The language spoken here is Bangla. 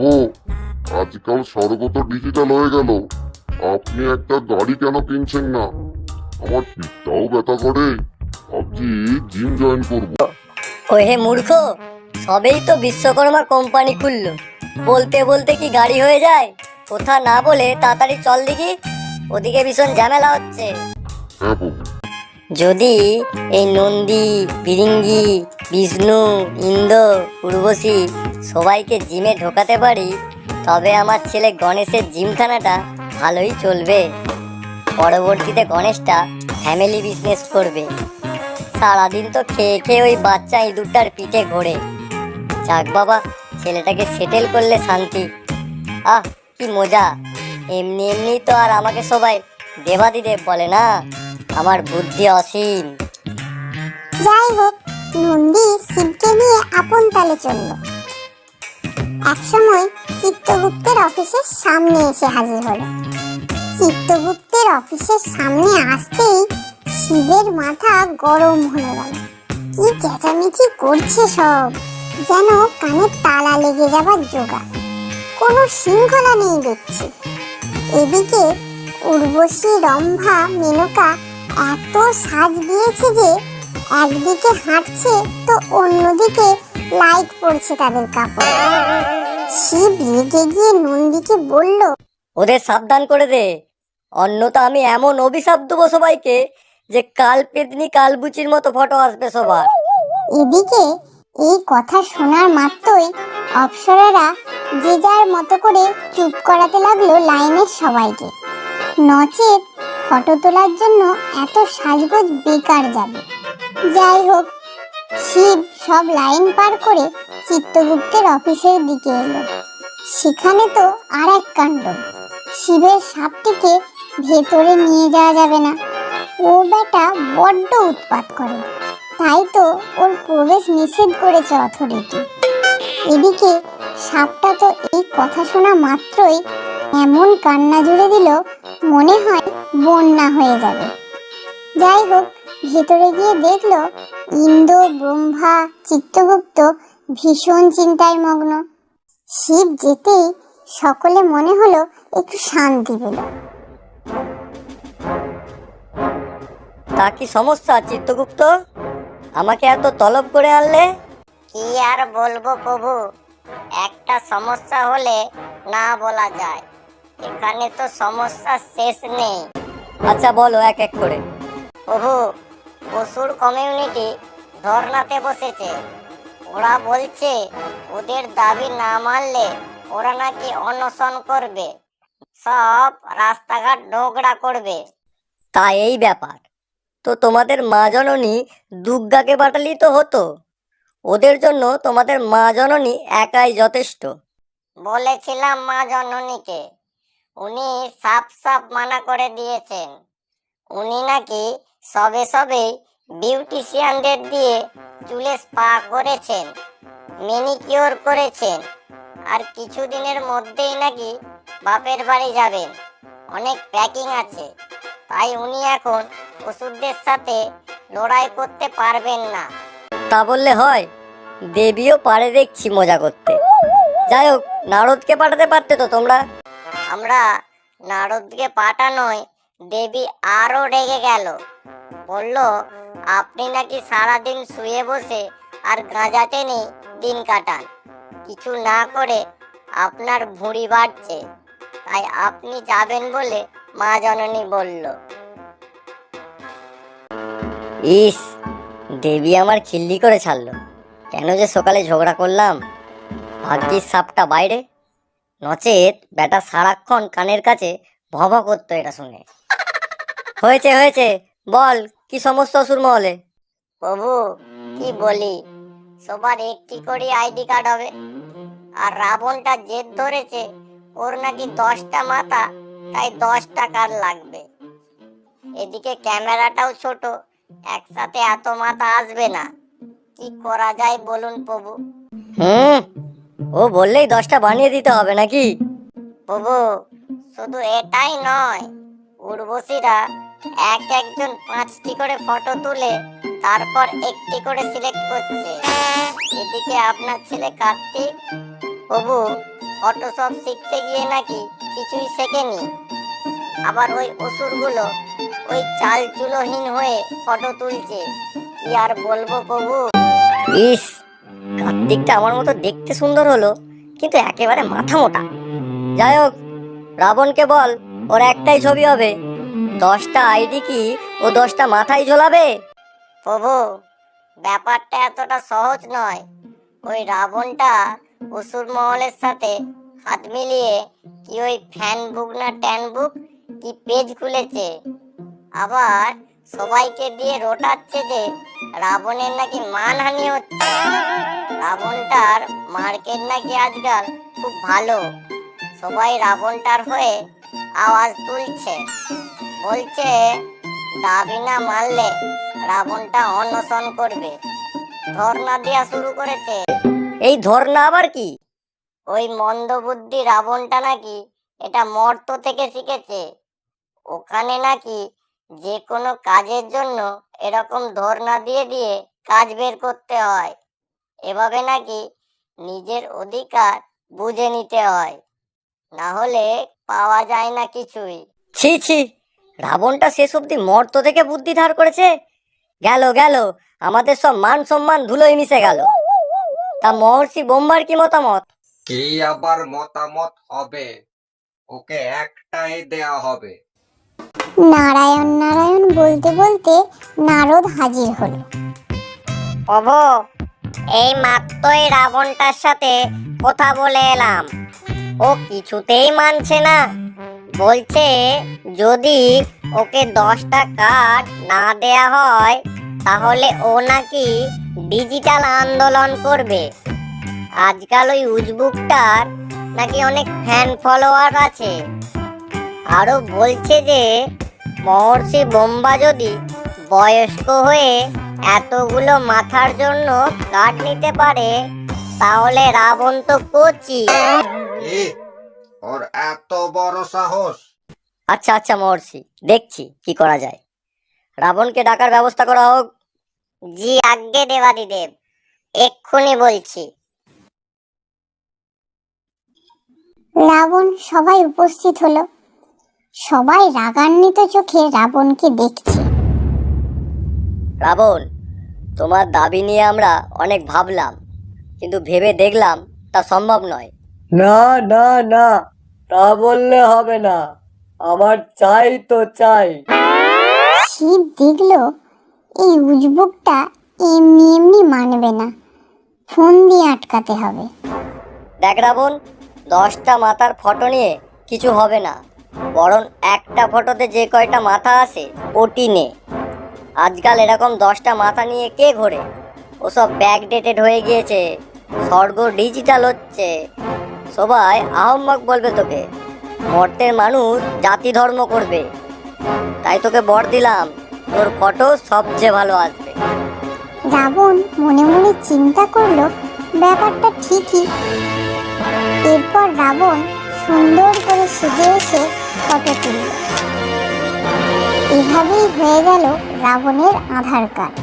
প্রভু, আজকাল স্বর্গ তো ডিজিটাল হয়ে গেল, আপনি একটা গাড়ি কেন কিনছেন না? আমার পিঠটাও ব্যথা করে, ভাবছি জিম জয়েন করবো। ওহে মূর্খ, সবেই তো বিশ্বকর্মা কোম্পানি খুললো, বলতে বলতে কি গাড়ি হয়ে যায়? কোথা না বলে তাড়াতাড়ি চল দেখি, ওদিকে ভীষণ ঝামেলা হচ্ছে। হ্যাঁ প্রভু। যদি এই নন্দী, বিরিঙ্গি, বিষ্ণু, ইন্দ্র, উর্বশী সবাইকে জিমে ঢোকাতে পারি, তবে আমার ছেলে গণেশের জিমখানাটা ভালোই চলবে। পরবর্তীতে গণেশটা ফ্যামিলি বিজনেস করবে। সারাদিন তো খেয়ে খেয়ে ওই বাচ্চা ইঁদুরটার পিঠে ঘোরে। যাক বাবা, ছেলেটাকে সেটেল করলে শান্তি। আহ, কি মজা! এমনি এমনি তো আর আমাকে সবাই দেবাদিদেব বলে না, আমার বুদ্ধি অসীম। যাই হোক, নন্দী শিবকে নিয়ে আপন তালে চলল। একসময় চিত্রগুপ্তের অফিসের সামনে এসে হাজির হলো। চিত্রগুপ্তের অফিসের সামনে আসতেই শিবের মাথা গরম হয়ে গেল। কি চেঁচামেচি করছে সব, যেন কানে তালা লেগে যাবার জোগাড়। কোনো শৃঙ্খলা নেই দেখছি। এদিকে উর্বশী, রম্ভা, মেনকা এত সাজ দিয়েছে যে একদিকে হাঁটছে তো অন্যদিকে লাইট পড়ছে তাদের কাপড়। শিব রেগে গিয়ে নন্দীকে বলল, ওদের সাবধান করে দে, অন্যতা আমি এমন অভিশাপ দেবো সবাইকে যে কাল পেতনি কাল বুচির মতো ফটো আসবে সবার। এদিকে এই কথা শোনার মাত্রই অপ্সরারা যে যার মতো করে চুপ করাতে লাগলো লাইনের সবাইকে, নচেত ফটো তোলার জন্য এত সাজগোজ বেকার যাবে। যাই হোক, শিব সব লাইন পার করে চিত্রগুপ্তের অফিসের দিকে এলো। সেখানে তো আর এক কাণ্ড, শিবের সাপটিকে ভেতরে নিয়ে যাওয়া যাবে না। ও বেটা বড্ড উৎপাত করে, তাই তো ওর প্রবেশ নিষেধ করেছে অথরিটি। এদিকে সাপটা তো এই কথা শোনা মাত্রই এমন কান্না জুড়ে দিল, মনে হয় বন্যা হয়ে যাবে। যাই হোক, ভেতরে গিয়ে দেখলো ইন্দ্র, ব্রহ্মা, চিত্রগুপ্ত ভীষণ চিন্তায় মগ্ন। শিব যেতেই সকলে মনে হলো একটু শান্তি পেল। তা কি সমস্যা চিত্রগুপ্ত, আমাকে এত তলব করে আনলে? কি আর বলবো প্রভু, একটা সমস্যা হলে না বলা যায়, এখানে তো সমস্যার শেষ নেই। আচ্ছা বলো এক এক করে। প্রভু, পশুর কমিউনিটি ধর্নাতে বসেছে। ওরা বলছে ওদের দাবি না মানলে ওরা নাকি অনশন করবে, সব রাস্তাঘাট নোংরা করবে। তা এই ব্যাপার, তো তোমাদের মা জননী দুর্গাকে পাঠালি তো হতো, ওদের জন্য তোমাদের মা জননী একাই যথেষ্ট। বলেছিলাম মা জননীকে, উনি সাফ সাফ মানা করে দিয়েছেন। উনি নাকি সবে সবে বিউটিশিয়ানদের দিয়ে চুলে স্পা করেছেন, ম্যানিকিওর করেছেন, আর কিছুদিনের মধ্যেই নাকি বাপের বাড়ি যাবেন। অনেক প্যাকিং আছে, তাই উনি এখন ওষুধদের সাথে লড়াই করতে পারবেন না। তা বললে হয়, দেবীও পারে দেখছি মজা করতে। যাই হোক, নারদকে পাঠাতে পারতে তো তোমরা। আমরা নারদকে পাঠানোয় দেবী আরো রেগে গেল, বলল আপনি নাকি সারাদিন শুয়ে বসে আর গাঁজা টেনে দিন কাটান, কিছু না করে আপনার ভুঁড়ি বাড়ছে, তাই আপনি যাবেন বলে মা জননী বলল। ইস, দেবী আমার খিল্লি করে ছাড়লো। কেন যে সকালে ঝগড়া করলাম, ভাগ্যিস সাপটা বাইরে, নচেত বেটা সারাক্ষণ কানের কাছে ভব করতো এটা শুনে। হয়েছে হয়েছে, বল কি সমস্যা অসুর মহলে? প্রভু, কি বলি, সবার একটি করে আইডি কার্ড হবে, আর রাবণটা জেদ ধরেছে ওর নাকি 10টা মাথা, তাই 10টা কার্ড লাগবে। এদিকে ক্যামেরাটাও ছোট, একসাথে এত মাথা আসবে না। কি করা যায় বলুন প্রভু? ও বললেই 10টা বানিয়ে দিতে হবে নাকি? প্রভু, শুধু এটাই নয়, উর্বশীরা একজন 5টি করে ফটো তুলে তারপর একটি করে সিলেক্ট করছে। এদিকে আপনার ছেলে কার্তিক, প্রভু ফটোশপ শিখতে গিয়ে নাকি কিছুই শেখেনি। আবার ওই অসুরগুলো ওই চাল চুলোহীন হয়ে ফটো তুলছে। কি আর বলবো প্রভু। ইস, কার্তিকটা আমার মতো দেখতে সুন্দর হলো, কিন্তু একেবারে মাথা মোটা। যাই হোক, রাবণকে বল ওর একটাই ছবি হবে। 10টা আইডি কি ও 10টা মাথায় ঝোলাবে? প্রভু, ব্যাপারটা এতটা সহজ নয়। ওই রাবণটা অসুর মহলের সাথে হাত মিলিয়ে কি ওই ফ্যান বুক না ট্যান বুক কি পেজ খুলেছে। আবার সবাইকে দিয়ে রোটাচ্ছে যে রাবণের নাকি মানহানি হচ্ছে। রাবণটার মার্কেট নাকি আজকাল খুব ভালো। সবাই রাবণটার হয়ে আওয়াজ তুলছে, বলছে দাবি না মানলে রাবণটা অনশন করবে। ধর্ণা দেয়া শুরু করেছে। এই ধর্ণা আবার কি? ওই মন্দবুদ্ধি রাবণটা নাকি এটা মর্ত থেকে শিখেছে। ওখানে নাকি যে কোনো কাজের জন্য এরকম ধর্ণা দিয়ে দিয়ে কাজ বের করতে হয়। এভাবে নাকি নিজের অধিকার বুঝে নিতে হয়, না হলে পাওয়া যায় না কিছুই। ছি ছি, রাবণটা শেষ অব্দি মর্ত থেকে বুদ্ধি ধার করেছে। গেল গেল, আমাদের সব মান সম্মান ধুলোয় মিশে গেল। তা মহর্ষি বোম্বার কি মতামত? কি আবার মতামত হবে? ওকে একটাই দেয়া হবে। নারায়ণ নারায়ণ বলতে বলতে নারদ হাজির হলো। প্রভু, এই মাত্রই রাবণটার সাথে কথা বলে এলাম। ও কিছুতেই মানছে না। বলছে যদি ওকে 10টা কার্ড না দেয়া হয় তাহলে ও নাকি ডিজিটাল আন্দোলন করবে। আজকাল ওই উজবুকটার নাকি অনেক ফ্যান ফলোয়ার আছে। আরো বলছে যে মহর্ষি বোম্বা যদি বয়স্ক হয়ে এতগুলো মাথার জন্য কাঠ নিতে পারে তাহলে রাবণ তো কচি। এ, ওর এত বড় সাহস! আচ্ছা আচ্ছা মহর্ষি, দেখছি কি করা যায়। রাবণকে ডাকার ব্যবস্থা করা হোক। জি আজ্ঞে দেবাদিদেব, এক্ষুনি বলছি। রাবণ সবাই উপস্থিত হলো। সবাই রাগান্বিত চোখে রাবণকে দেখছে। রাবণ, তোমার দাবি নিয়ে আমরা অনেক ভাবলাম, কিন্তু ভেবে দেখলাম তা সম্ভব নয়। না না না, তা বললে হবে না। আমার চাই তো চাই। শিব দেখলো এই উজবুকটা এমনি এমনি মানবে না, ফোন দিয়ে আটকাতে হবে। দেখ রাবণ, 10টা মাথার ফটো নিয়ে কিছু হবে না, বরং একটা ফটোতে যে কয়টা মাথা আসে ওটি নে। আজকাল এরকম 10টা মাথা নিয়ে কে ঘোরে? ওসব ব্যাকডেটেড হয়ে গিয়েছে, স্বর্গ ডিজিটাল হচ্ছে। সবাই আহম্মক বলবে তোকে, মর্তের মানুষ জাতি ধর্ম করবে। তাই তোকে বর দিলাম, তোর ফটো সবচেয়ে ভালো আসবে। রাবণ মনে মনে চিন্তা করলো ব্যাপারটা ঠিকই। এরপর রাবণ সুন্দর করে সেজে এসে ফটো তুলল। এভাবেই হয়ে গেল রাবণের আধার কার্ড।